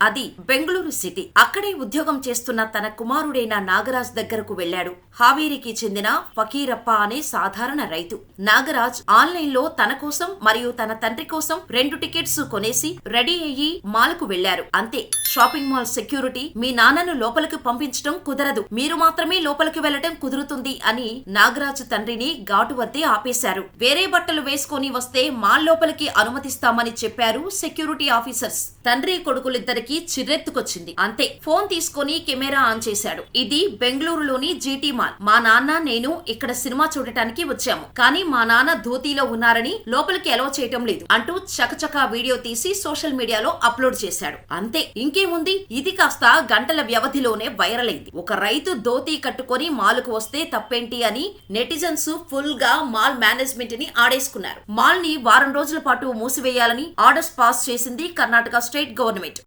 అది బెంగళూరు సిటీ. అక్కడే ఉద్యోగం చేస్తున్న తన కుమారుడైన నాగరాజ్ దగ్గరకు వెళ్లాడు. హావేరికి చెందిన ఫకీరప్ప అనే సాధారణ రైతు. నాగరాజ్ ఆన్లైన్ లో తన కోసం మరియు తన తండ్రి కోసం 2 టికెట్స్ కొనేసి రెడీ అయ్యి మాల్కు వెళ్లారు. అంతే, షాపింగ్ మాల్ సెక్యూరిటీ మీ నాన్నను లోపలికి పంపించడం కుదరదు, మీరు మాత్రమే లోపలికి వెళ్లడం కుదురుతుంది అని నాగరాజ్ తండ్రిని ఘాటు వద్దే ఆపేశారు. వేరే బట్టలు వేసుకొని వస్తే మాల్ లోపలికి అనుమతిస్తామని చెప్పారు సెక్యూరిటీ ఆఫీసర్స్. తండ్రి కొడుకులిద్దరికి చిర్రెత్తుకొచ్చింది. అంతే, ఫోన్ తీసుకొని కెమెరా ఆన్ చేశాడు. ఇది బెంగళూరులోని జీటీ మాల్. మా నాన్న నేను ఇక్కడ సినిమా చూడటానికి వచ్చాము, కానీ మా నాన్న ధోతీలో ఉన్నారని లోపలికి అలౌ చేయటం లేదు అంటూ చకచకా వీడియో తీసి సోషల్ మీడియాలో అప్లోడ్ చేశాడు. అంతే, ఇంకేముంది, ఇది కాస్త గంటల వ్యవధిలోనే వైరల్ అయింది. ఒక రైతు ధోతీ కట్టుకొని మాల్కు వస్తే తప్పేంటి అని నెటిజన్స్ ఫుల్ గా మాల్ మేనేజ్మెంట్ ని ఆడేసుకున్నారు. మాల్ ని వారం రోజుల పాటు మూసివేయాలని ఆర్డర్స్ పాస్ చేసింది కర్ణాటక స్టేట్ గవర్నమెంట్.